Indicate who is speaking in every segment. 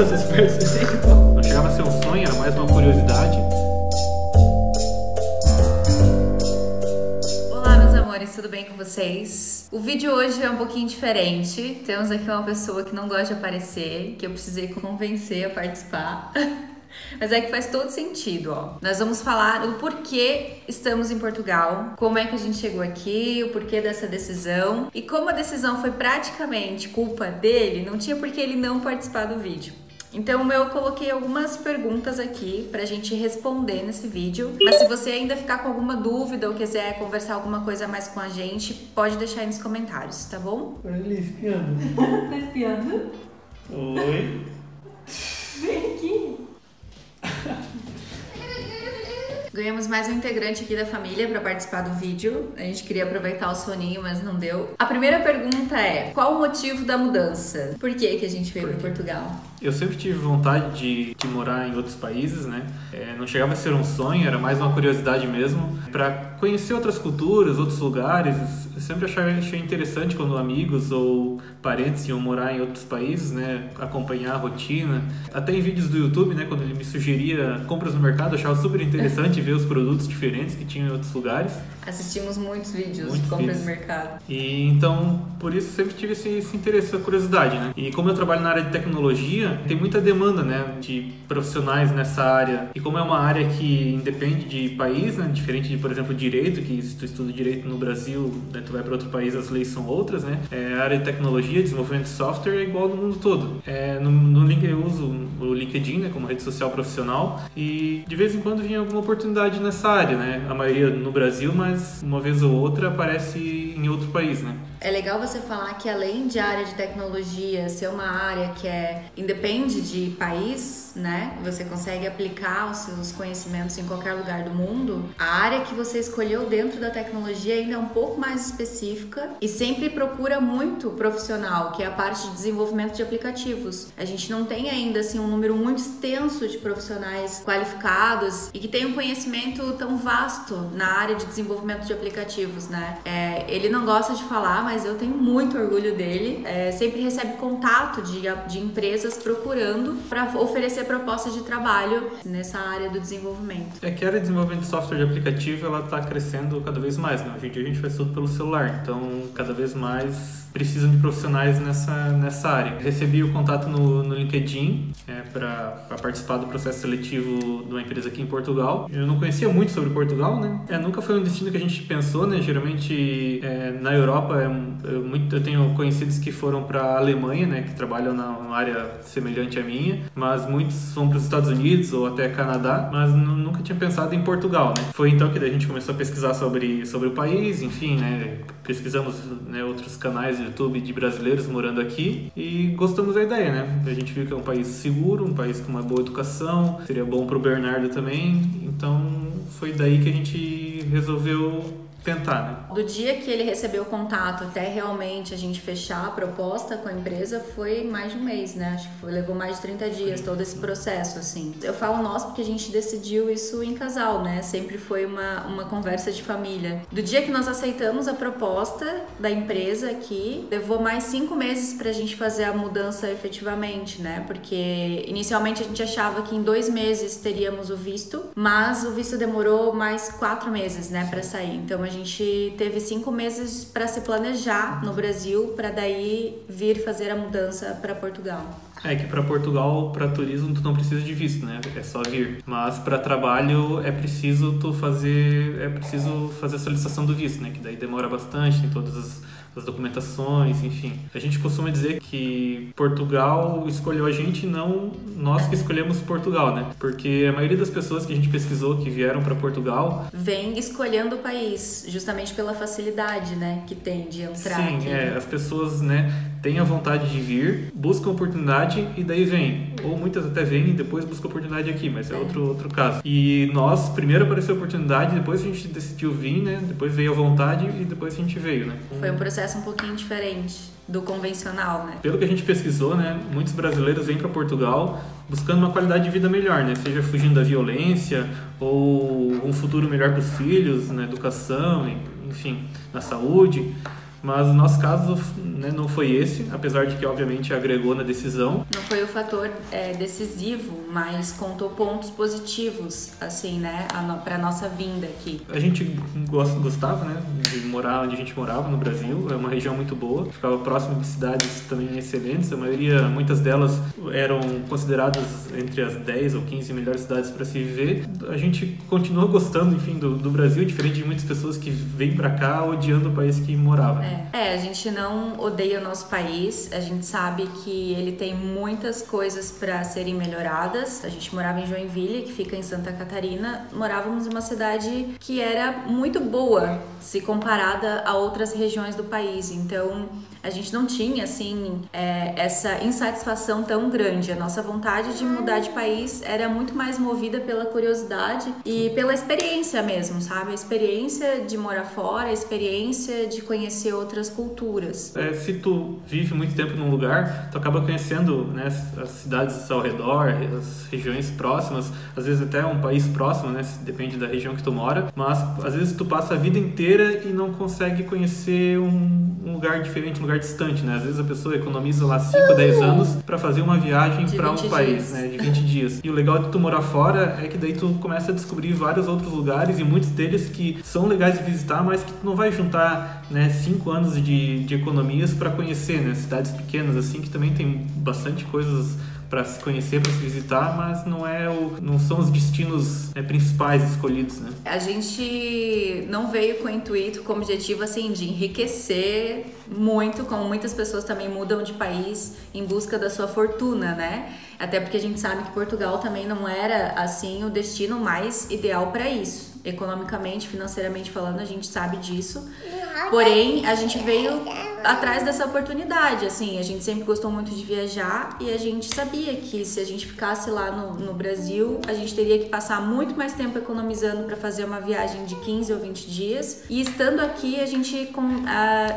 Speaker 1: Vocês perceberam? Não chegava a ser um sonho, era mais uma curiosidade.
Speaker 2: Olá, meus amores, tudo bem com vocês? O vídeo hoje é um pouquinho diferente. Temos aqui uma pessoa que não gosta de aparecer, que eu precisei convencer a participar. Mas é que faz todo sentido, ó. Nós vamos falar o porquê estamos em Portugal, como é que a gente chegou aqui, o porquê dessa decisão e como a decisão foi praticamente culpa dele, não tinha por que ele não participar do vídeo. Então eu coloquei algumas perguntas aqui pra gente responder nesse vídeo, mas se você ainda ficar com alguma dúvida ou quiser conversar alguma coisa mais com a gente, pode deixar aí nos comentários, tá bom?
Speaker 1: Olha ele espiando.
Speaker 2: Tá espiando?
Speaker 1: Oi.
Speaker 2: Vem aqui. Ganhamos mais um integrante aqui da família para participar do vídeo. A gente queria aproveitar o soninho, mas não deu. A primeira pergunta é: qual o motivo da mudança? Por que a gente veio para Portugal?
Speaker 1: Eu sempre tive vontade de morar em outros países, né? Não chegava a ser um sonho, era mais uma curiosidade mesmo. Para conhecer outras culturas, outros lugares. Eu sempre achei interessante quando amigos ou parentes iam morar em outros países, né? Acompanhar a rotina. Até em vídeos do YouTube, né? Quando ele me sugeria compras no mercado, eu achava super interessante ver os produtos diferentes que tinham em outros lugares.
Speaker 2: Assistimos muitos vídeos de compras no mercado.
Speaker 1: E então, por isso sempre tive esse interesse, essa curiosidade, né? E como eu trabalho na área de tecnologia, tem muita demanda, né, de profissionais nessa área. E como é uma área que independe de país, né, diferente de, por exemplo, direito, que se tu estuda direito no Brasil, né, tu vai para outro país, as leis são outras, né? A área de tecnologia, desenvolvimento de software é igual no mundo todo. No link eu uso o LinkedIn, né, como rede social profissional, e de vez em quando vinha alguma oportunidade nessa área, né? A maioria no Brasil, mas uma vez ou outra aparece em outro país, né?
Speaker 2: É legal você falar que além de área de tecnologia ser uma área que independe de país, né? Você consegue aplicar os seus conhecimentos em qualquer lugar do mundo. A área que você escolheu dentro da tecnologia ainda é um pouco mais específica e sempre procura muito profissional, que é a parte de desenvolvimento de aplicativos. A gente não tem ainda assim um número muito extenso de profissionais qualificados e que tem um conhecimento tão vasto na área de desenvolvimento de aplicativos, né? Ele não gosta de falar, mas eu tenho muito orgulho dele. Sempre recebe contato de empresas procurando para oferecer propostas de trabalho nessa área do desenvolvimento.
Speaker 1: Que a área de desenvolvimento de software de aplicativo, ela está crescendo cada vez mais, né? Hoje em dia a gente faz tudo pelo celular, então cada vez mais precisam de profissionais nessa área. Recebi o contato no LinkedIn para participar do processo seletivo de uma empresa aqui em Portugal. Eu não conhecia muito sobre Portugal, né? Nunca foi um destino que a gente pensou, né? Geralmente na Europa eu tenho conhecidos que foram para a Alemanha, né? Que trabalham numa área semelhante à minha, mas muitos vão para os Estados Unidos ou até Canadá, mas nunca tinha pensado em Portugal, né? Foi então que a gente começou a pesquisar sobre o país, enfim, né? Pesquisamos, né, outros canais do YouTube de brasileiros morando aqui e gostamos da ideia, né? A gente viu que é um país seguro, um país com uma boa educação, seria bom para o Bernardo também, então foi daí que a gente resolveu tentar, né?
Speaker 2: Do dia que ele recebeu o contato até realmente a gente fechar a proposta com a empresa foi mais de um mês, né? Acho que levou mais de 30 dias todo esse processo, assim. Eu falo nós porque a gente decidiu isso em casal, né? Sempre foi uma conversa de família. Do dia que nós aceitamos a proposta da empresa aqui, levou mais 5 meses pra gente fazer a mudança efetivamente, né? Porque inicialmente a gente achava que em 2 meses teríamos o visto, mas o visto demorou mais 4 meses, né, pra sair. Então a gente teve 5 meses para se planejar no Brasil, para daí vir fazer a mudança para Portugal.
Speaker 1: Que para Portugal, para turismo, tu não precisa de visto, né? É só vir. Mas para trabalho é preciso fazer a solicitação do visto, né? Que daí demora bastante, tem todas as documentações, enfim. A gente costuma dizer que Portugal escolheu a gente, não nós que escolhemos Portugal, né? Porque a maioria das pessoas que a gente pesquisou que vieram para Portugal
Speaker 2: vem escolhendo o país, justamente pela facilidade, né, que tem de entrar aqui.
Speaker 1: Sim, as pessoas, né, têm a vontade de vir, buscam oportunidade e daí vêm. Ou muitas até vêm e depois buscam oportunidade aqui, mas é outro caso. E nós, primeiro apareceu a oportunidade, depois a gente decidiu vir, né? Depois veio a vontade e depois a gente veio, né?
Speaker 2: Foi um processo um pouquinho diferente do convencional, né?
Speaker 1: Pelo que a gente pesquisou, né, muitos brasileiros vêm para Portugal buscando uma qualidade de vida melhor, né? Seja fugindo da violência ou um futuro melhor para os filhos, na educação, enfim, na saúde. Mas o nosso caso, né, não foi esse, apesar de que obviamente agregou na decisão.
Speaker 2: Não foi o fator decisivo, mas contou pontos positivos, assim, né, para nossa vinda aqui.
Speaker 1: A gente gostava, né, de morar onde a gente morava no Brasil, é uma região muito boa, ficava próximo de cidades também excelentes, muitas delas eram consideradas entre as 10 ou 15 melhores cidades para se viver. A gente continua gostando, enfim, do Brasil, diferente de muitas pessoas que vêm para cá odiando o país que morava.
Speaker 2: A gente não odeia o nosso país, a gente sabe que ele tem muitas coisas para serem melhoradas. A gente morava em Joinville, que fica em Santa Catarina, morávamos em uma cidade que era muito boa se comparada a outras regiões do país, então a gente não tinha, assim, essa insatisfação tão grande. A nossa vontade de mudar de país era muito mais movida pela curiosidade e pela experiência mesmo, sabe? A experiência de morar fora, a experiência de conhecer outras culturas.
Speaker 1: Se tu vive muito tempo num lugar, tu acaba conhecendo, né, as cidades ao redor, as regiões próximas, às vezes até um país próximo, né? Depende da região que tu mora, mas às vezes tu passa a vida inteira e não consegue conhecer um lugar diferente, um lugar distante, né? Às vezes a pessoa economiza lá 5, 10 anos para fazer uma viagem para um país, né? De 20 dias. E o legal de tu morar fora é que daí tu começa a descobrir vários outros lugares e muitos deles que são legais de visitar, mas que tu não vai juntar, né, 5 anos de economias para conhecer, né? Cidades pequenas assim que também tem bastante coisas para se conhecer, para se visitar, mas não são os destinos principais escolhidos, né?
Speaker 2: A gente não veio com o intuito, com o objetivo assim de enriquecer muito, como muitas pessoas também mudam de país em busca da sua fortuna, né? Até porque a gente sabe que Portugal também não era assim o destino mais ideal para isso. Economicamente, financeiramente falando, a gente sabe disso. Porém, a gente veio atrás dessa oportunidade, assim, a gente sempre gostou muito de viajar e a gente sabia que se a gente ficasse lá no Brasil, a gente teria que passar muito mais tempo economizando para fazer uma viagem de 15 ou 20 dias. E estando aqui,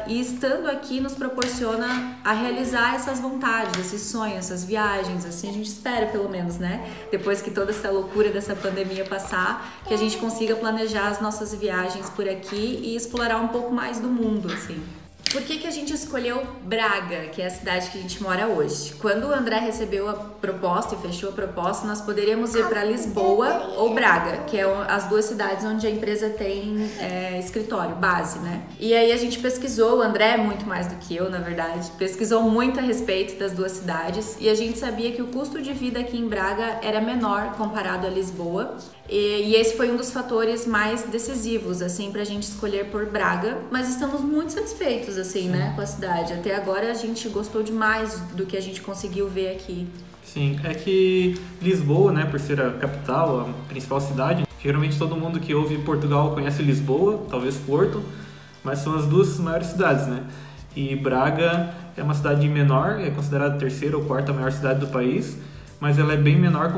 Speaker 2: estando aqui nos proporciona a realizar essas vontades, esses sonhos, essas viagens, assim, a gente espera pelo menos, né? Depois que toda essa loucura dessa pandemia passar, que a gente consiga planejar as nossas viagens por aqui e explorar um pouco mais do mundo, assim. Por que a gente escolheu Braga, que é a cidade que a gente mora hoje? Quando o André recebeu a proposta e fechou a proposta, nós poderíamos ir para Lisboa ou Braga, que é as duas cidades onde a empresa tem escritório, base, né? E aí a gente pesquisou, o André, muito mais do que eu, na verdade, pesquisou muito a respeito das duas cidades e a gente sabia que o custo de vida aqui em Braga era menor comparado a Lisboa. E esse foi um dos fatores mais decisivos, assim, pra gente escolher por Braga. Mas estamos muito satisfeitos, assim, né, com a cidade. Até agora a gente gostou demais do que a gente conseguiu ver aqui.
Speaker 1: Sim, é que Lisboa, né, por ser a capital, a principal cidade, geralmente todo mundo que ouve Portugal conhece Lisboa, talvez Porto, mas são as duas maiores cidades, né? E Braga é uma cidade menor, é considerada a terceira ou quarta maior cidade do país, mas ela é bem menor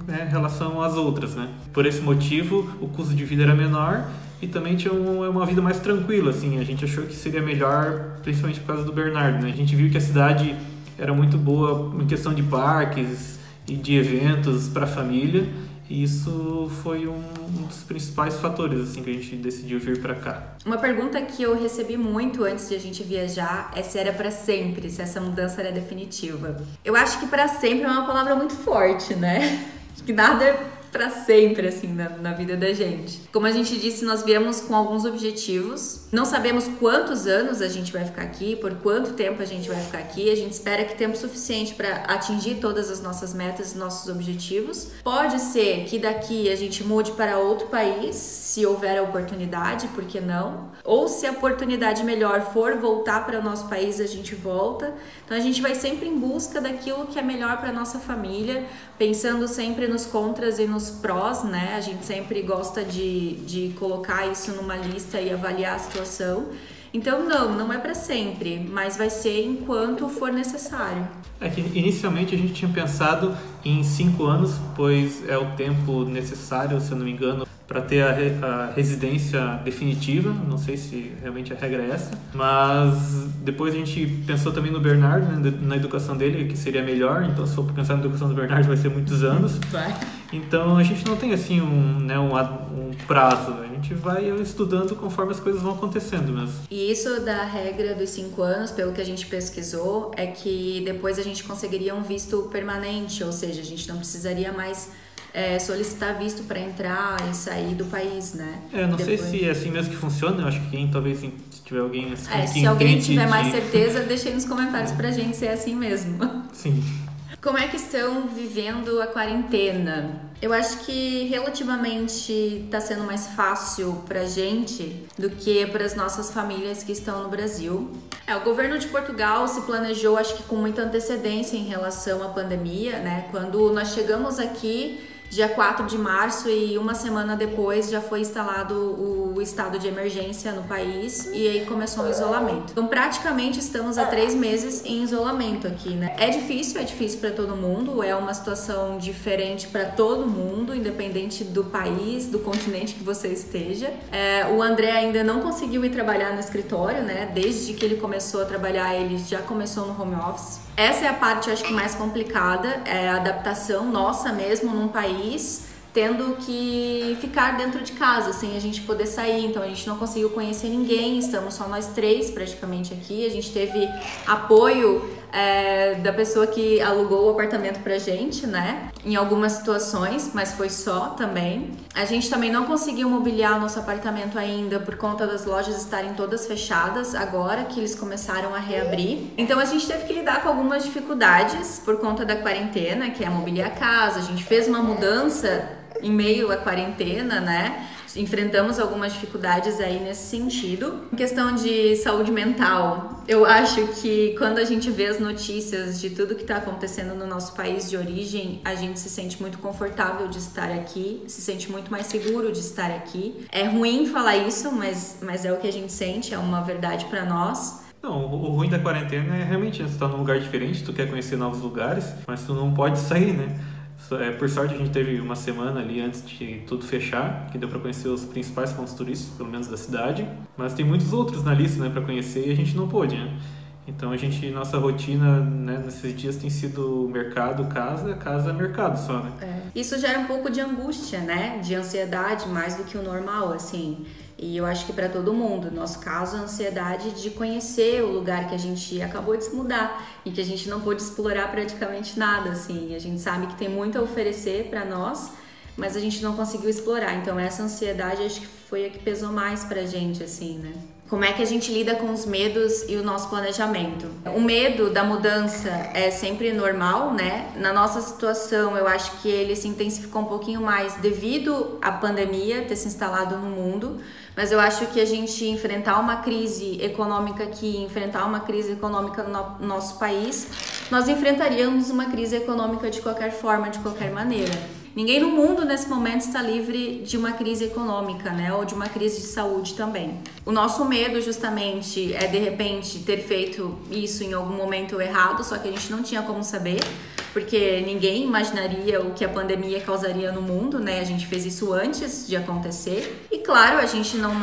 Speaker 1: em relação às outras, né? Por esse motivo, o custo de vida era menor e também tinha uma vida mais tranquila, assim. A gente achou que seria melhor, principalmente por causa do Bernardo, né? A gente viu que a cidade era muito boa em questão de parques e de eventos para a família, e isso foi um dos principais fatores, assim, que a gente decidiu vir para cá.
Speaker 2: Uma pergunta que eu recebi muito antes de a gente viajar é se era para sempre, se essa mudança era definitiva. Eu acho que para sempre é uma palavra muito forte, né? Acho que nada é para sempre, assim, na vida da gente. Como a gente disse, nós viemos com alguns objetivos. Não sabemos quantos anos a gente vai ficar aqui, por quanto tempo a gente vai ficar aqui. A gente espera que tempo suficiente para atingir todas as nossas metas e nossos objetivos. Pode ser que daqui a gente mude para outro país, se houver a oportunidade, por que não? Ou se a oportunidade melhor for voltar para o nosso país, a gente volta. Então a gente vai sempre em busca daquilo que é melhor para nossa família, pensando sempre nos contras e nos prós, né? A gente sempre gosta de colocar isso numa lista e avaliar a situação. Então não é para sempre, mas vai ser enquanto for necessário.
Speaker 1: É que inicialmente a gente tinha pensado em 5 anos, pois é o tempo necessário, se eu não me engano, para ter a residência definitiva. Não sei se realmente a regra é essa, mas depois a gente pensou também no Bernardo, né, na educação dele, que seria melhor. Então, se for pensar na educação do Bernardo, vai ser muitos anos.
Speaker 2: Vai.
Speaker 1: Então a gente não tem assim um prazo, a gente vai estudando conforme as coisas vão acontecendo mesmo.
Speaker 2: E isso da regra dos 5 anos, pelo que a gente pesquisou, é que depois a gente conseguiria um visto permanente, ou seja, a gente não precisaria mais solicitar visto para entrar e sair do país, né?
Speaker 1: Não sei se é assim mesmo que funciona, eu acho que talvez se tiver alguém assim, que
Speaker 2: se alguém tiver
Speaker 1: de...
Speaker 2: mais certeza, deixa aí nos comentários pra gente se é assim mesmo.
Speaker 1: Sim.
Speaker 2: Como é que estão vivendo a quarentena? Eu acho que relativamente está sendo mais fácil pra gente do que para as nossas famílias que estão no Brasil. O governo de Portugal se planejou, acho que com muita antecedência em relação à pandemia, né? Quando nós chegamos aqui, dia 4 de março, e uma semana depois já foi instalado o estado de emergência no país e aí começou o isolamento. Então praticamente estamos há 3 meses em isolamento aqui, né? É difícil para todo mundo, é uma situação diferente para todo mundo, independente do país, do continente que você esteja. O André ainda não conseguiu ir trabalhar no escritório, né? Desde que ele começou a trabalhar, ele já começou no home office. Essa é a parte, acho que, mais complicada, é a adaptação nossa mesmo num país, tendo que ficar dentro de casa, sem a gente poder sair. Então a gente não conseguiu conhecer ninguém, estamos só nós 3 praticamente aqui. A gente teve apoio da pessoa que alugou o apartamento pra gente, né? Em algumas situações, mas foi só também. A gente também não conseguiu mobiliar o nosso apartamento ainda por conta das lojas estarem todas fechadas agora que eles começaram a reabrir. Então a gente teve que lidar com algumas dificuldades por conta da quarentena, que é mobiliar a casa. A gente fez uma mudança em meio à quarentena, né? Enfrentamos algumas dificuldades aí nesse sentido. Em questão de saúde mental, eu acho que quando a gente vê as notícias de tudo que está acontecendo no nosso país de origem, a gente se sente muito confortável de estar aqui, se sente muito mais seguro de estar aqui. É ruim falar isso, mas é o que a gente sente, é uma verdade para nós.
Speaker 1: Não, o ruim da quarentena é realmente, tu tá num lugar diferente, tu quer conhecer novos lugares, mas tu não pode sair, né? Por sorte a gente teve uma semana ali antes de tudo fechar, que deu para conhecer os principais pontos turísticos, pelo menos da cidade, mas tem muitos outros na lista, né, para conhecer, e a gente não pôde, né? Então nossa rotina, né, nesses dias tem sido mercado, casa, mercado só, né?
Speaker 2: Isso gera um pouco de angústia, né, de ansiedade, mais do que o normal, assim. E eu acho que para todo mundo, no nosso caso, a ansiedade de conhecer o lugar que a gente acabou de se mudar e que a gente não pôde explorar praticamente nada, assim. A gente sabe que tem muito a oferecer para nós, mas a gente não conseguiu explorar. Então essa ansiedade acho que foi a que pesou mais pra gente, assim, né? Como é que a gente lida com os medos e o nosso planejamento? O medo da mudança é sempre normal, né? Na nossa situação, eu acho que ele se intensificou um pouquinho mais devido à pandemia ter se instalado no mundo. Mas eu acho que a gente enfrentar uma crise econômica aqui, enfrentar uma crise econômica no nosso país, nós enfrentaríamos uma crise econômica de qualquer forma, de qualquer maneira. Ninguém no mundo nesse momento está livre de uma crise econômica, né? Ou de uma crise de saúde também. O nosso medo justamente é de repente ter feito isso em algum momento errado, só que a gente não tinha como saber, porque ninguém imaginaria o que a pandemia causaria no mundo, né? A gente fez isso antes de acontecer. E claro, a gente não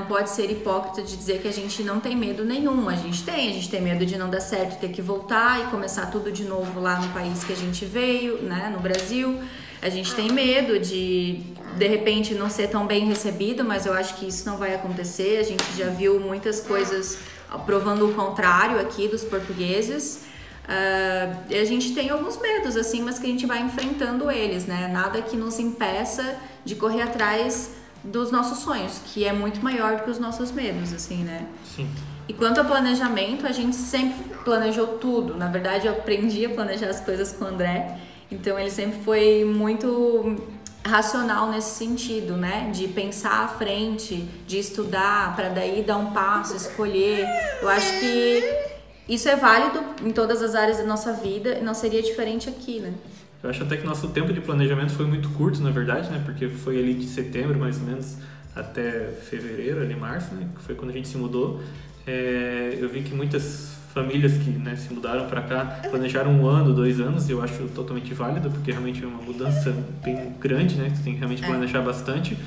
Speaker 2: pode ser hipócrita de dizer que a gente não tem medo nenhum. A gente tem medo de não dar certo, ter que voltar e começar tudo de novo lá no país que a gente veio, né? No Brasil. A gente tem medo de repente, não ser tão bem recebido, mas eu acho que isso não vai acontecer. A gente já viu muitas coisas provando o contrário aqui dos portugueses. E a gente tem alguns medos, assim, mas que a gente vai enfrentando eles, né? Nada que nos impeça de correr atrás dos nossos sonhos, que é muito maior do que os nossos medos, assim, né?
Speaker 1: Sim.
Speaker 2: E quanto ao planejamento, a gente sempre planejou tudo. Na verdade, eu aprendi a planejar as coisas com o André. Então ele sempre foi muito racional nesse sentido, né? De pensar à frente, de estudar, para daí dar um passo, escolher. Eu acho que isso é válido em todas as áreas da nossa vida e não seria diferente aqui, né?
Speaker 1: Eu acho até que nosso tempo de planejamento foi muito curto, na verdade, né? Porque foi ali de setembro, mais ou menos, até fevereiro, ali março, né? Que foi quando a gente se mudou. Eu vi que muitas famílias que, né, se mudaram para cá planejaram 1 ano, 2 anos, e eu acho totalmente válido, porque realmente é uma mudança bem grande, né? Tu tem que realmente planejar bastante,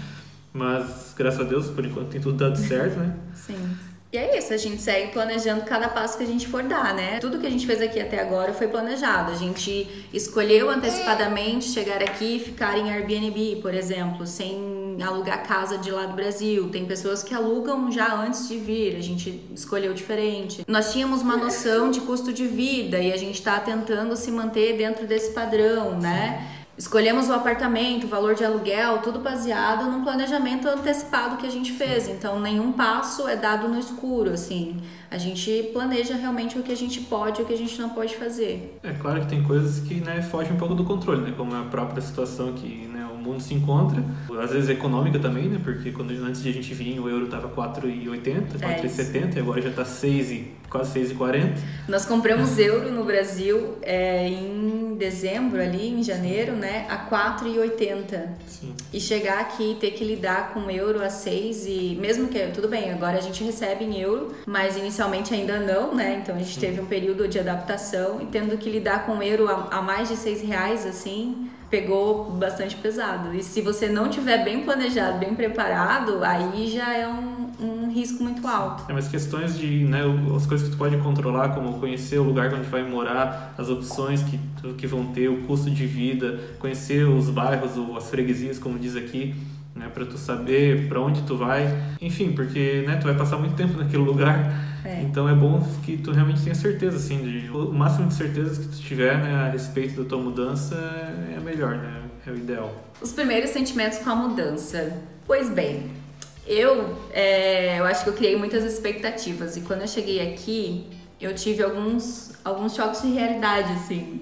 Speaker 1: mas graças a Deus, por enquanto, tem tudo dado certo, né?
Speaker 2: Sim. E é isso, a gente segue planejando cada passo que a gente for dar, né? Tudo que a gente fez aqui até agora foi planejado. A gente escolheu antecipadamente chegar aqui e ficar em Airbnb, por exemplo, sem alugar casa de lá do Brasil. Tem pessoas que alugam já antes de vir, a gente escolheu diferente. Nós tínhamos uma noção de custo de vida e a gente está tentando se manter dentro desse padrão, né? Escolhemos o apartamento, o valor de aluguel, tudo baseado num planejamento antecipado que a gente fez. Então, nenhum passo é dado no escuro, assim. A gente planeja realmente o que a gente pode e o que a gente não pode fazer.
Speaker 1: É claro que tem coisas que, né, fogem um pouco do controle, né? Como a própria situação que, né, o mundo se encontra. Às vezes econômica também, né? Porque antes de a gente vir, o euro estava 4,80, 4,70 e agora já está quase 6,40.
Speaker 2: Nós compramos euro no Brasil em dezembro, ali em janeiro, né, a 4,80.
Speaker 1: Sim.
Speaker 2: E chegar aqui e ter que lidar com euro a 6 e mesmo que, tudo bem, agora a gente recebe em euro, mas inicialmente ainda não, né, então a gente teve um período de adaptação e tendo que lidar com euro a mais de R$6, assim, pegou bastante pesado. E se você não tiver bem planejado, bem preparado, aí já é um risco muito alto.
Speaker 1: Mas questões de, né, as coisas que tu pode controlar, como conhecer o lugar onde vai morar, as opções que vão ter, o custo de vida, conhecer os bairros ou as freguesias, como diz aqui, né, para tu saber para onde tu vai. Enfim, porque, né, tu vai passar muito tempo naquele lugar. Então é bom que tu realmente tenha certeza, assim, o máximo de certezas que tu tiver, né, a respeito da tua mudança é melhor, né, é o ideal.
Speaker 2: Os primeiros sentimentos com a mudança. Pois bem, eu acho que eu criei muitas expectativas e quando eu cheguei aqui, eu tive alguns choques de realidade, assim.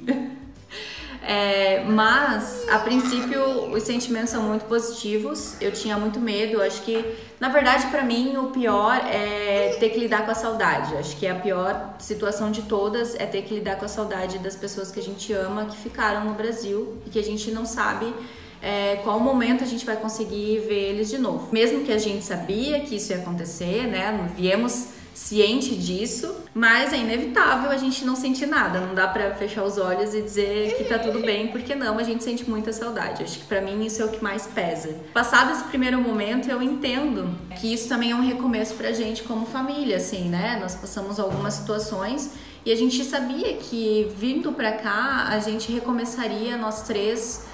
Speaker 2: Mas, a princípio, os sentimentos são muito positivos. Eu tinha muito medo. Acho que, na verdade, pra mim, o pior é ter que lidar com a saudade. Acho que a pior situação de todas é ter que lidar com a saudade das pessoas que a gente ama, que ficaram no Brasil e que a gente não sabe qual momento a gente vai conseguir ver eles de novo. Mesmo que a gente sabia que isso ia acontecer, né? Viemos ciente disso, mas é inevitável a gente não sentir nada. Não dá pra fechar os olhos e dizer que tá tudo bem, porque não, a gente sente muita saudade. Acho que pra mim isso é o que mais pesa. Passado esse primeiro momento, eu entendo que isso também é um recomeço pra gente como família, assim, né? Nós passamos algumas situações e a gente sabia que vindo pra cá, a gente recomeçaria nós três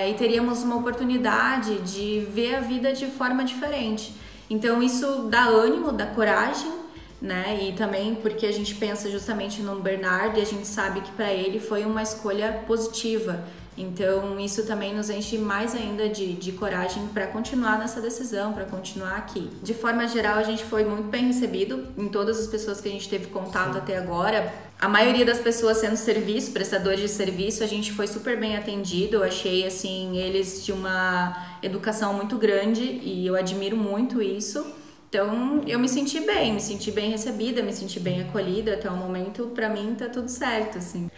Speaker 2: e teríamos uma oportunidade de ver a vida de forma diferente. Então isso dá ânimo, dá coragem, né? E também porque a gente pensa justamente no Bernardo e a gente sabe que para ele foi uma escolha positiva. Então isso também nos enche mais ainda de coragem para continuar nessa decisão, para continuar aqui. De forma geral, a gente foi muito bem recebido em todas as pessoas que a gente teve contato até agora. A maioria das pessoas sendo prestadores de serviço, a gente foi super bem atendido. Eu achei, assim, eles de uma educação muito grande e eu admiro muito isso. Então, eu me senti bem recebida, me senti bem acolhida até o momento. Pra mim, tá tudo certo, assim.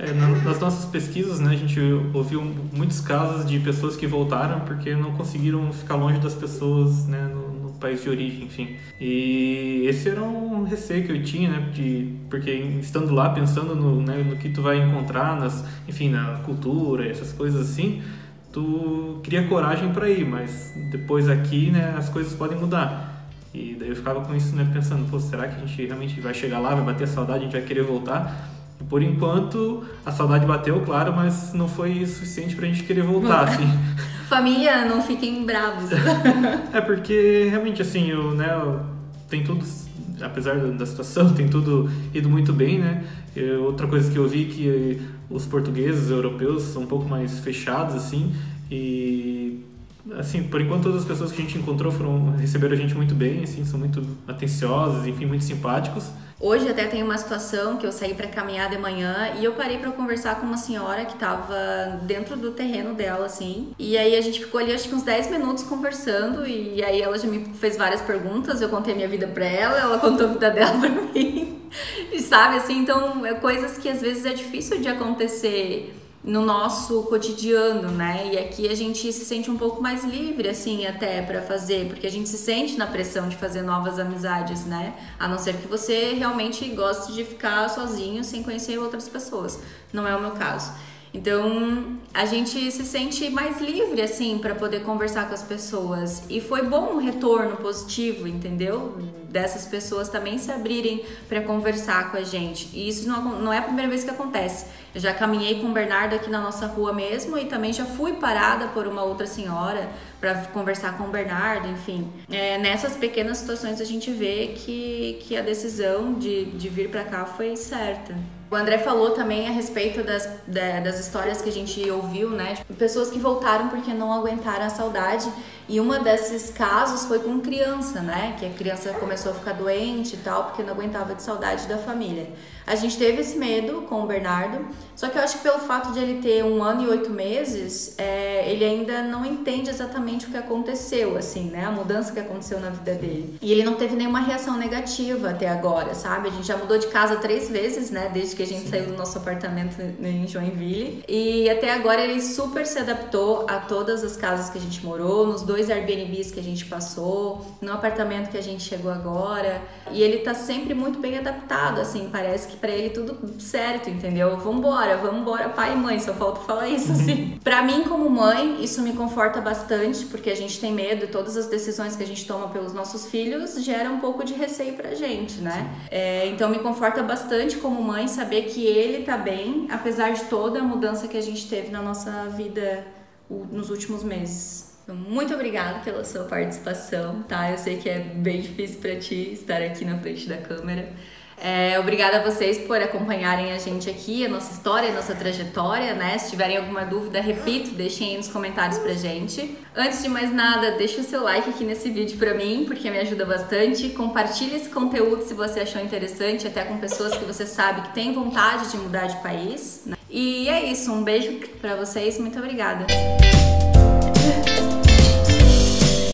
Speaker 1: Nas nossas pesquisas, né, a gente ouviu muitos casos de pessoas que voltaram porque não conseguiram ficar longe das pessoas, né, no país de origem, enfim. E esse era um receio que eu tinha, né, porque estando lá, pensando no que tu vai encontrar, na cultura, essas coisas assim, tu cria coragem para ir, mas depois aqui, né, as coisas podem mudar. E daí eu ficava com isso, né, pensando, pô, será que a gente realmente vai chegar lá, vai bater a saudade, a gente vai querer voltar? E por enquanto, a saudade bateu, claro, mas não foi suficiente pra gente querer voltar, assim.
Speaker 2: Família, não fiquem bravos.
Speaker 1: Porque realmente, assim, tem tudo, apesar da situação, tem tudo ido muito bem, né? Outra coisa que eu vi que os portugueses, os europeus, são um pouco mais fechados, assim, e... assim, por enquanto todas as pessoas que a gente encontrou receberam a gente muito bem, assim, são muito atenciosos, enfim, muito simpáticos.
Speaker 2: Hoje até tem uma situação que eu saí para caminhar de manhã e eu parei para conversar com uma senhora que tava dentro do terreno dela, assim. E aí a gente ficou ali acho que uns 10 minutos conversando e aí ela já me fez várias perguntas, eu contei minha vida para ela contou a vida dela para mim. E sabe, assim, então coisas que às vezes é difícil de acontecer no nosso cotidiano, né? E aqui a gente se sente um pouco mais livre, assim, até pra fazer, porque a gente se sente na pressão de fazer novas amizades, né? A não ser que você realmente goste de ficar sozinho sem conhecer outras pessoas. Não é o meu caso. Então, a gente se sente mais livre, assim, pra poder conversar com as pessoas. E foi bom um retorno positivo, entendeu? dessas pessoas também se abrirem para conversar com a gente. E isso não é a primeira vez que acontece. Eu já caminhei com o Bernardo aqui na nossa rua mesmo e também já fui parada por uma outra senhora para conversar com o Bernardo, enfim. Nessas pequenas situações a gente vê que a decisão de vir para cá foi certa. O André falou também a respeito das histórias que a gente ouviu, né? Tipo, pessoas que voltaram porque não aguentaram a saudade. E uma desses casos foi com criança, né? Que a criança começou a ficar doente e tal, porque não aguentava de saudade da família. A gente teve esse medo com o Bernardo, só que eu acho que pelo fato de ele ter 1 ano e 8 meses, ele ainda não entende exatamente o que aconteceu, assim, né? A mudança que aconteceu na vida dele. E ele não teve nenhuma reação negativa até agora, sabe? A gente já mudou de casa 3 vezes, né? Desde que a gente saiu do nosso apartamento em Joinville. E até agora ele super se adaptou a todas as casas que a gente morou, nos 2 Airbnbs que a gente passou, no apartamento que a gente chegou agora. E ele tá sempre muito bem adaptado, assim, parece que pra ele tudo certo, entendeu? Vambora, pai e mãe, só falta falar isso, assim. Pra mim, como mãe, isso me conforta bastante, porque a gente tem medo e todas as decisões que a gente toma pelos nossos filhos geram um pouco de receio pra gente, né? Então me conforta bastante como mãe saber que ele tá bem, apesar de toda a mudança que a gente teve na nossa vida nos últimos meses. Então, muito obrigada pela sua participação, tá? Eu sei que é bem difícil pra ti estar aqui na frente da câmera. Obrigada a vocês por acompanharem a gente aqui, a nossa história, a nossa trajetória, né? Se tiverem alguma dúvida, repito, deixem aí nos comentários pra gente. Antes de mais nada, deixa o seu like aqui nesse vídeo pra mim, porque me ajuda bastante. Compartilhe esse conteúdo se você achou interessante, até com pessoas que você sabe que têm vontade de mudar de país, né? E é isso, um beijo pra vocês, muito obrigada!